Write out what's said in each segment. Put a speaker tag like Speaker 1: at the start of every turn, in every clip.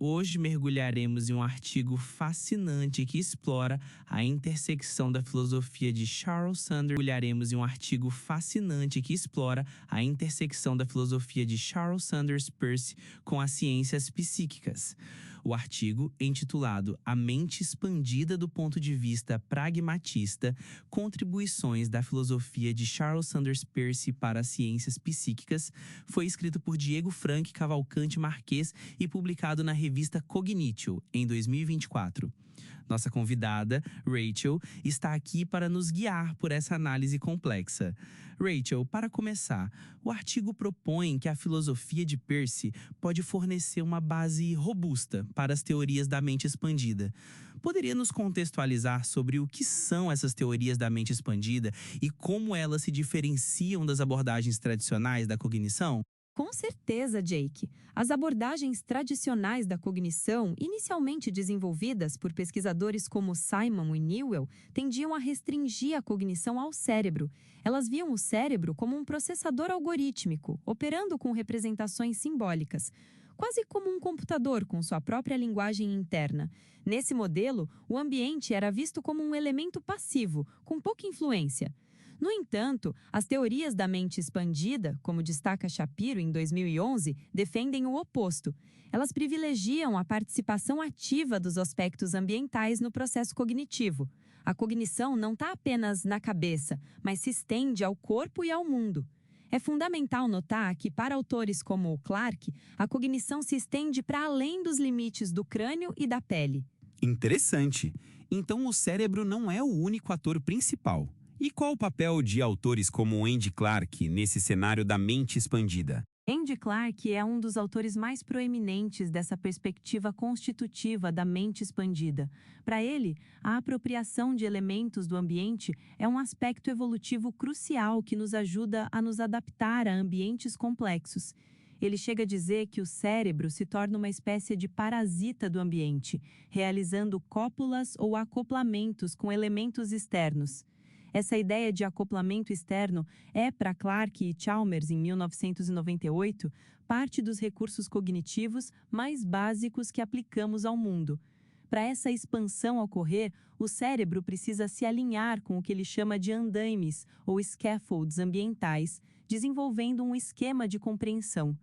Speaker 1: Hoje mergulharemos em um artigo fascinante que explora a intersecção da filosofia de Charles Sanders. Mergulharemos em um artigo fascinante que explora a intersecção da filosofia de Charles Sanders Peirce com as ciências psíquicas. O artigo, intitulado A Mente Expandida do Ponto de Vista Pragmatista, Contribuições da Filosofia de Charles Sanders Peirce para as Ciências Psíquicas, foi escrito por Diego Frank Cavalcante Marques e publicado na revista Cognitio, em 2024. Nossa convidada, Rachel, está aqui para nos guiar por essa análise complexa. Rachel, para começar, o artigo propõe que a filosofia de Peirce pode fornecer uma base robusta para as teorias da mente expandida. Poderia nos contextualizar sobre o que são essas teorias da mente expandida e como elas se diferenciam das abordagens tradicionais da cognição?
Speaker 2: Com certeza, Jake. As abordagens tradicionais da cognição, inicialmente desenvolvidas por pesquisadores como Simon e Newell, tendiam a restringir a cognição ao cérebro. Elas viam o cérebro como um processador algorítmico, operando com representações simbólicas, quase como um computador com sua própria linguagem interna. Nesse modelo, o ambiente era visto como um elemento passivo, com pouca influência. No entanto, as teorias da mente expandida, como destaca Shapiro em 2011, defendem o oposto. Elas privilegiam a participação ativa dos aspectos ambientais no processo cognitivo. A cognição não está apenas na cabeça, mas se estende ao corpo e ao mundo. É fundamental notar que, para autores como o Clark, a cognição se estende para além dos limites do crânio e da pele.
Speaker 3: Interessante. Então o cérebro não é o único ator principal. E qual o papel de autores como Andy Clark nesse cenário da mente expandida?
Speaker 2: Andy Clark é um dos autores mais proeminentes dessa perspectiva constitutiva da mente expandida. Para ele, a apropriação de elementos do ambiente é um aspecto evolutivo crucial que nos ajuda a nos adaptar a ambientes complexos. Ele chega a dizer que o cérebro se torna uma espécie de parasita do ambiente, realizando cópulas ou acoplamentos com elementos externos. Essa ideia de acoplamento externo é, para Clark e Chalmers, em 1998, parte dos recursos cognitivos mais básicos que aplicamos ao mundo. Para essa expansão ocorrer, o cérebro precisa se alinhar com o que ele chama de andaimes, ou scaffolds ambientais, desenvolvendo um esquema de compreensão.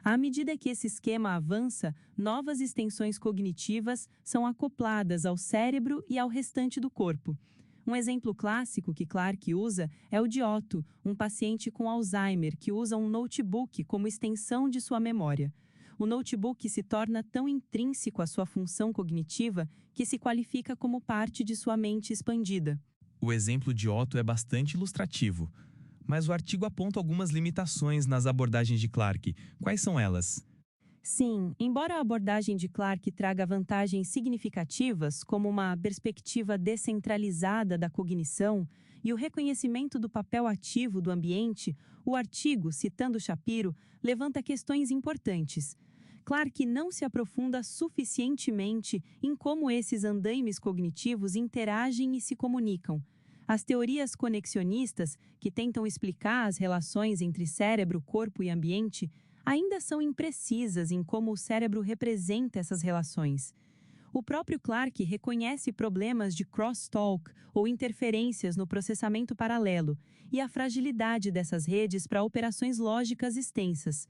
Speaker 2: À medida que esse esquema avança, novas extensões cognitivas são acopladas ao cérebro e ao restante do corpo. Um exemplo clássico que Clark usa é o de Otto, um paciente com Alzheimer que usa um notebook como extensão de sua memória. O notebook se torna tão intrínseco à sua função cognitiva que se qualifica como parte de sua mente expandida.
Speaker 4: O exemplo de Otto é bastante ilustrativo, mas o artigo aponta algumas limitações nas abordagens de Clark. Quais são elas?
Speaker 2: Sim, embora a abordagem de Clark traga vantagens significativas, como uma perspectiva descentralizada da cognição e o reconhecimento do papel ativo do ambiente, o artigo, citando Shapiro, levanta questões importantes. Clark não se aprofunda suficientemente em como esses andaimes cognitivos interagem e se comunicam. As teorias conexionistas, que tentam explicar as relações entre cérebro, corpo e ambiente, ainda são imprecisas em como o cérebro representa essas relações. O próprio Clark reconhece problemas de crosstalk ou interferências no processamento paralelo e a fragilidade dessas redes para operações lógicas extensas.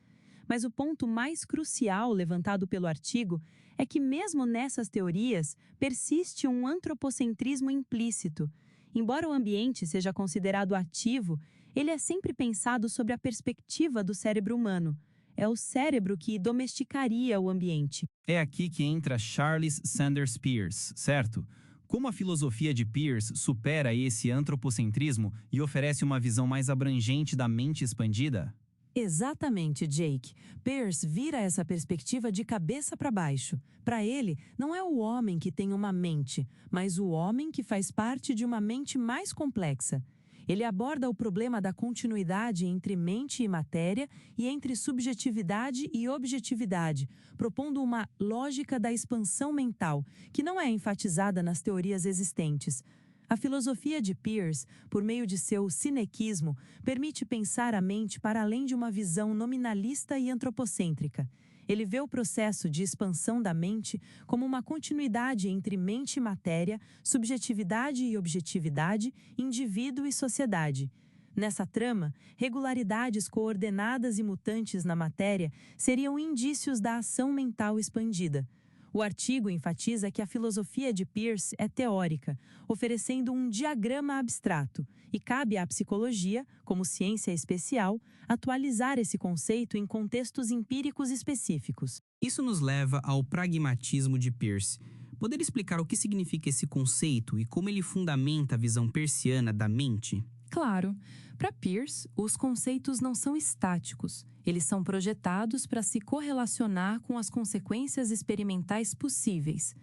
Speaker 2: Mas o ponto mais crucial levantado pelo artigo é que, mesmo nessas teorias, persiste um antropocentrismo implícito. Embora o ambiente seja considerado ativo, ele é sempre pensado sob a perspectiva do cérebro humano. É o cérebro que domesticaria o ambiente.
Speaker 3: É aqui que entra Charles Sanders Peirce, certo? Como a filosofia de Peirce supera esse antropocentrismo e oferece uma visão mais abrangente da mente expandida?
Speaker 2: Exatamente, Jake. Peirce vira essa perspectiva de cabeça para baixo. Para ele, não é o homem que tem uma mente, mas o homem que faz parte de uma mente mais complexa. Ele aborda o problema da continuidade entre mente e matéria e entre subjetividade e objetividade, propondo uma lógica da expansão mental, que não é enfatizada nas teorias existentes. A filosofia de Peirce, por meio de seu cinequismo, permite pensar a mente para além de uma visão nominalista e antropocêntrica. Ele vê o processo de expansão da mente como uma continuidade entre mente e matéria, subjetividade e objetividade, indivíduo e sociedade. Nessa trama, regularidades coordenadas e mutantes na matéria seriam indícios da ação mental expandida. O artigo enfatiza que a filosofia de Peirce é teórica, oferecendo um diagrama abstrato, e cabe à psicologia, como ciência especial, atualizar esse conceito em contextos empíricos específicos.
Speaker 3: Isso nos leva ao pragmatismo de Peirce. Poderia explicar o que significa esse conceito e como ele fundamenta a visão peirciana da mente?
Speaker 2: Claro, para Peirce, os conceitos não são estáticos. Eles são projetados para se correlacionar com as consequências experimentais possíveis.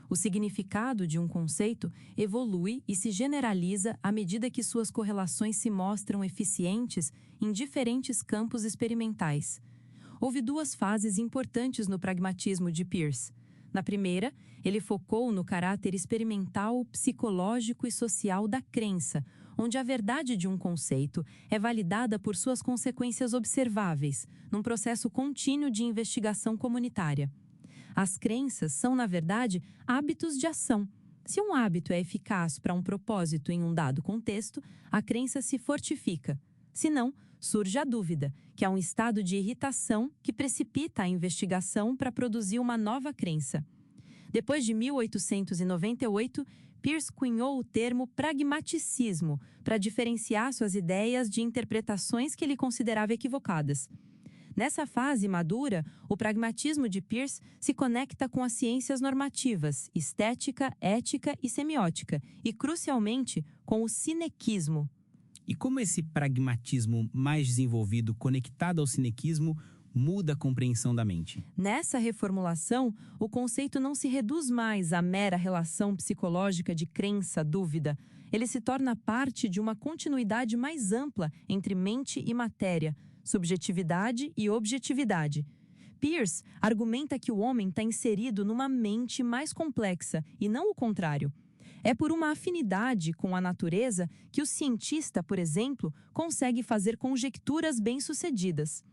Speaker 2: O significado de um conceito evolui e se generaliza à medida que suas correlações se mostram eficientes em diferentes campos experimentais. Houve duas fases importantes no pragmatismo de Peirce. Na primeira, ele focou no caráter experimental, psicológico e social da crença, onde a verdade de um conceito é validada por suas consequências observáveis, num processo contínuo de investigação comunitária. As crenças são, na verdade, hábitos de ação. Se um hábito é eficaz para um propósito em um dado contexto, a crença se fortifica. Se não, surge a dúvida, que é um estado de irritação que precipita a investigação para produzir uma nova crença. Depois de 1898, Peirce cunhou o termo pragmaticismo para diferenciar suas ideias de interpretações que ele considerava equivocadas. Nessa fase madura, o pragmatismo de Peirce se conecta com as ciências normativas, estética, ética e semiótica, e, crucialmente, com o cinequismo.
Speaker 3: E como esse pragmatismo mais desenvolvido, conectado ao cinequismo, muda a compreensão da mente?
Speaker 2: Nessa reformulação, o conceito não se reduz mais à mera relação psicológica de crença-dúvida. Ele se torna parte de uma continuidade mais ampla entre mente e matéria, subjetividade e objetividade. Peirce argumenta que o homem está inserido numa mente mais complexa, e não o contrário. É por uma afinidade com a natureza que o cientista, por exemplo, consegue fazer conjecturas bem-sucedidas.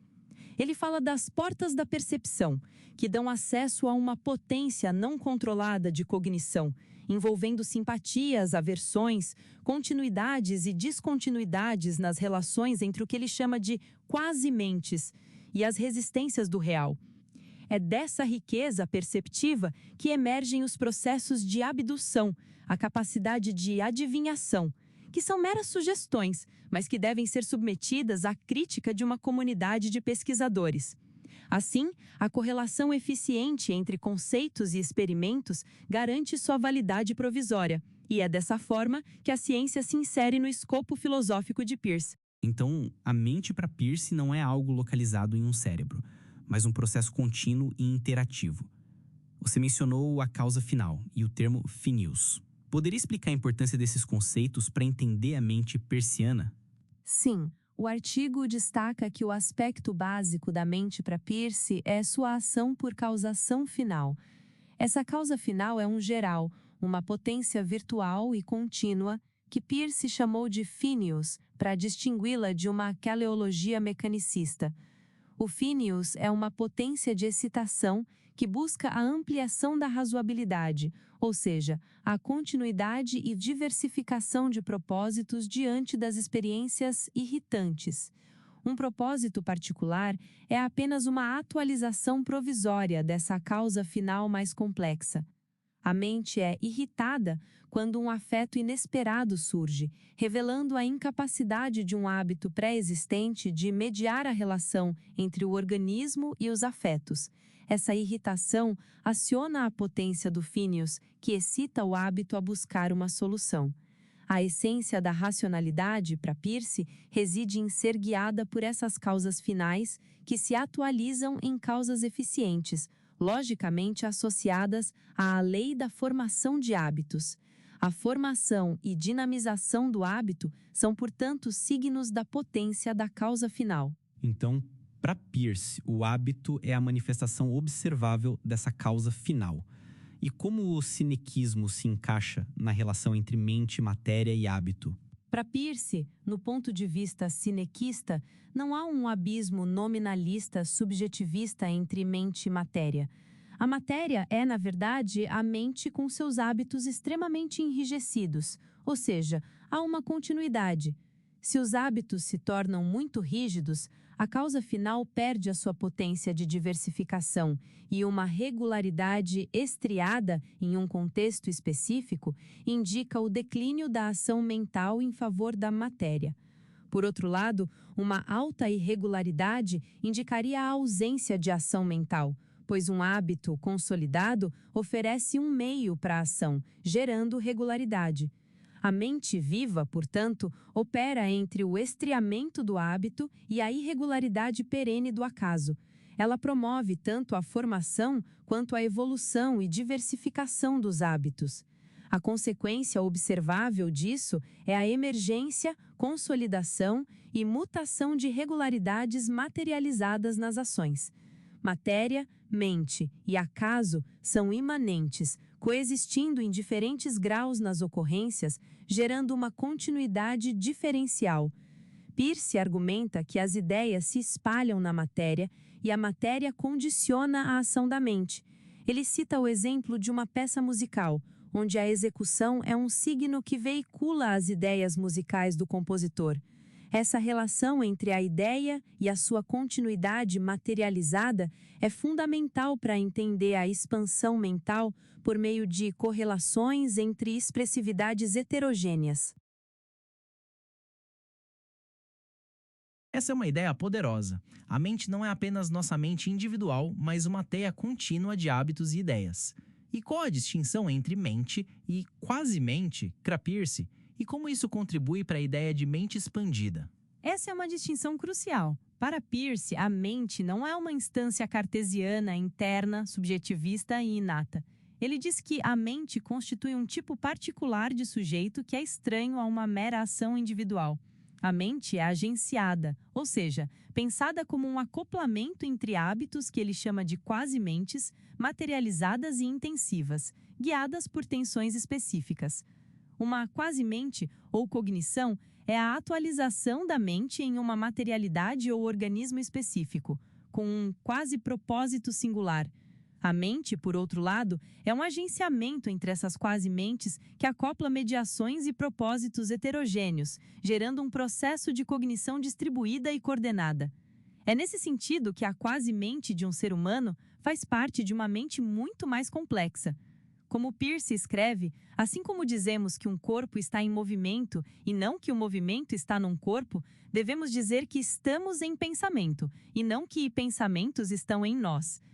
Speaker 2: Ele fala das portas da percepção, que dão acesso a uma potência não controlada de cognição, envolvendo simpatias, aversões, continuidades e descontinuidades nas relações entre o que ele chama de quasi-mentes e as resistências do real. É dessa riqueza perceptiva que emergem os processos de abdução, a capacidade de adivinhação, que são meras sugestões, mas que devem ser submetidas à crítica de uma comunidade de pesquisadores. Assim, a correlação eficiente entre conceitos e experimentos garante sua validade provisória, e é dessa forma que a ciência se insere no escopo filosófico de Peirce.
Speaker 3: Então, a mente para Peirce não é algo localizado em um cérebro, mas um processo contínuo e interativo. Você mencionou a causa final e o termo Phineus. Poderia explicar a importância desses conceitos para entender a mente peirciana?
Speaker 2: Sim, o artigo destaca que o aspecto básico da mente para Peirce é sua ação por causação final. Essa causa final é um geral, uma potência virtual e contínua, que Peirce chamou de Phineus, para distingui-la de uma teleologia mecanicista. O Phineus é uma potência de excitação que busca a ampliação da razoabilidade, ou seja, a continuidade e diversificação de propósitos diante das experiências irritantes. Um propósito particular é apenas uma atualização provisória dessa causa final mais complexa. A mente é irritada quando um afeto inesperado surge, revelando a incapacidade de um hábito pré-existente de mediar a relação entre o organismo e os afetos. Essa irritação aciona a potência do Phineus, que excita o hábito a buscar uma solução. A essência da racionalidade, para Peirce, reside em ser guiada por essas causas finais que se atualizam em causas eficientes, logicamente associadas à lei da formação de hábitos. A formação e dinamização do hábito são, portanto, signos da potência da causa final.
Speaker 3: Então, para Peirce, o hábito é a manifestação observável dessa causa final. E como o cinequismo se encaixa na relação entre mente, matéria e hábito?
Speaker 2: Para Peirce, no ponto de vista cinequista, não há um abismo nominalista subjetivista entre mente e matéria. A matéria é, na verdade, a mente com seus hábitos extremamente enrijecidos, ou seja, há uma continuidade. Se os hábitos se tornam muito rígidos, a causa final perde a sua potência de diversificação e uma regularidade estriada em um contexto específico indica o declínio da ação mental em favor da matéria. Por outro lado, uma alta irregularidade indicaria a ausência de ação mental, pois um hábito consolidado oferece um meio para a ação, gerando regularidade. A mente viva, portanto, opera entre o estriamento do hábito e a irregularidade perene do acaso. Ela promove tanto a formação quanto a evolução e diversificação dos hábitos. A consequência observável disso é a emergência, consolidação e mutação de regularidades materializadas nas ações. Matéria, mente e acaso são imanentes, coexistindo em diferentes graus nas ocorrências, gerando uma continuidade diferencial. Peirce argumenta que as ideias se espalham na matéria e a matéria condiciona a ação da mente. Ele cita o exemplo de uma peça musical, onde a execução é um signo que veicula as ideias musicais do compositor. Essa relação entre a ideia e a sua continuidade materializada é fundamental para entender a expansão mental por meio de correlações entre expressividades heterogêneas.
Speaker 3: Essa é uma ideia poderosa. A mente não é apenas nossa mente individual, mas uma teia contínua de hábitos e ideias. E qual a distinção entre mente e quase-mente, para Peirce, e como isso contribui para a ideia de mente expandida?
Speaker 2: Essa é uma distinção crucial. Para Peirce, a mente não é uma instância cartesiana, interna, subjetivista e inata. Ele diz que a mente constitui um tipo particular de sujeito que é estranho a uma mera ação individual. A mente é agenciada, ou seja, pensada como um acoplamento entre hábitos que ele chama de quase-mentes, materializadas e intensivas, guiadas por tensões específicas. Uma quase-mente, ou cognição, é a atualização da mente em uma materialidade ou organismo específico, com um quase-propósito singular. A mente, por outro lado, é um agenciamento entre essas quase-mentes que acopla mediações e propósitos heterogêneos, gerando um processo de cognição distribuída e coordenada. É nesse sentido que a quase-mente de um ser humano faz parte de uma mente muito mais complexa. Como Peirce escreve, assim como dizemos que um corpo está em movimento e não que o movimento está num corpo, devemos dizer que estamos em pensamento e não que pensamentos estão em nós.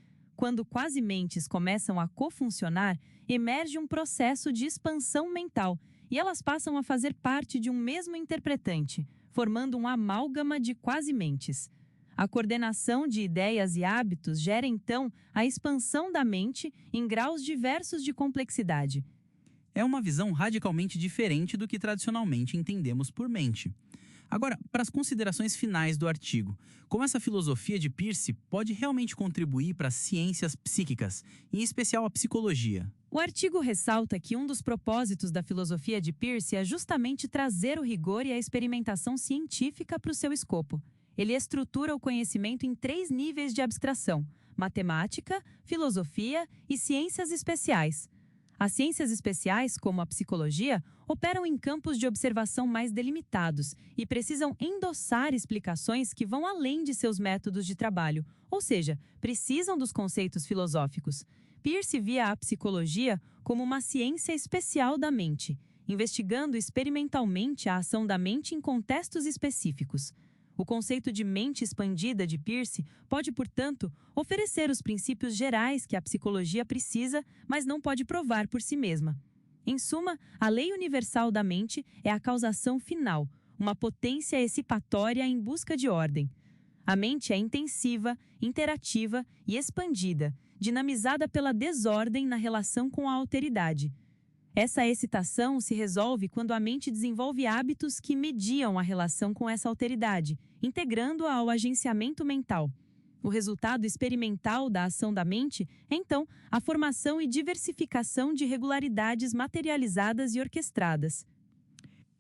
Speaker 2: Quando quase-mentes começam a cofuncionar, emerge um processo de expansão mental e elas passam a fazer parte de um mesmo interpretante, formando um amálgama de quase-mentes. A coordenação de ideias e hábitos gera, então, a expansão da mente em graus diversos de complexidade.
Speaker 3: É uma visão radicalmente diferente do que tradicionalmente entendemos por mente. Agora, para as considerações finais do artigo, como essa filosofia de Peirce pode realmente contribuir para as ciências psíquicas, em especial a psicologia?
Speaker 2: O artigo ressalta que um dos propósitos da filosofia de Peirce é justamente trazer o rigor e a experimentação científica para o seu escopo. Ele estrutura o conhecimento em 3 níveis de abstração: matemática, filosofia e ciências especiais. As ciências especiais, como a psicologia, operam em campos de observação mais delimitados e precisam endossar explicações que vão além de seus métodos de trabalho, ou seja, precisam dos conceitos filosóficos. Peirce via a psicologia como uma ciência especial da mente, investigando experimentalmente a ação da mente em contextos específicos. O conceito de mente expandida de Peirce pode, portanto, oferecer os princípios gerais que a psicologia precisa, mas não pode provar por si mesma. Em suma, a lei universal da mente é a causação final, uma potência excipatória em busca de ordem. A mente é intensiva, interativa e expandida, dinamizada pela desordem na relação com a alteridade. Essa excitação se resolve quando a mente desenvolve hábitos que mediam a relação com essa alteridade, integrando-a ao agenciamento mental. O resultado experimental da ação da mente é, então, a formação e diversificação de regularidades materializadas e orquestradas.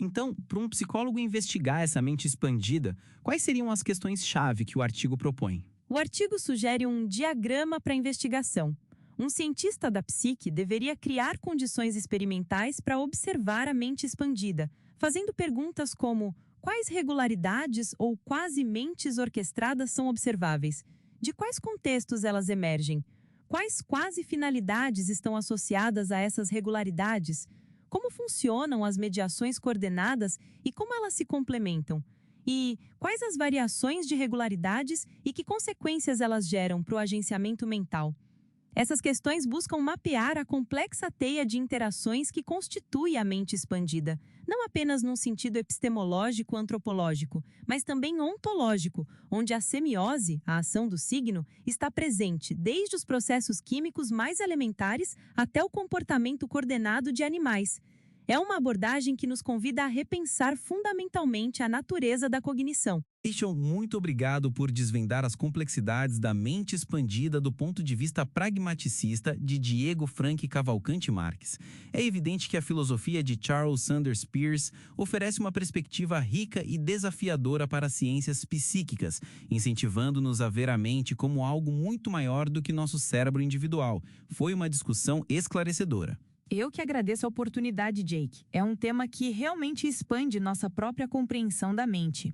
Speaker 3: Então, para um psicólogo investigar essa mente expandida, quais seriam as questões-chave que o artigo propõe?
Speaker 2: O artigo sugere um diagrama para investigação. Um cientista da psique deveria criar condições experimentais para observar a mente expandida, fazendo perguntas como: quais regularidades ou quase mentes orquestradas são observáveis? De quais contextos elas emergem? Quais quase finalidades estão associadas a essas regularidades? Como funcionam as mediações coordenadas e como elas se complementam? E quais as variações de regularidades e que consequências elas geram para o agenciamento mental? Essas questões buscam mapear a complexa teia de interações que constitui a mente expandida, não apenas num sentido epistemológico antropológico, mas também ontológico, onde a semiose, a ação do signo, está presente desde os processos químicos mais elementares até o comportamento coordenado de animais. É uma abordagem que nos convida a repensar fundamentalmente a natureza da cognição.
Speaker 3: Christian, muito obrigado por desvendar as complexidades da mente expandida do ponto de vista pragmaticista de Diego Frank Cavalcante Marques. É evidente que a filosofia de Charles Sanders Peirce oferece uma perspectiva rica e desafiadora para as ciências psíquicas, incentivando-nos a ver a mente como algo muito maior do que nosso cérebro individual. Foi uma discussão esclarecedora.
Speaker 5: Eu que agradeço a oportunidade, Jake. É um tema que realmente expande nossa própria compreensão da mente.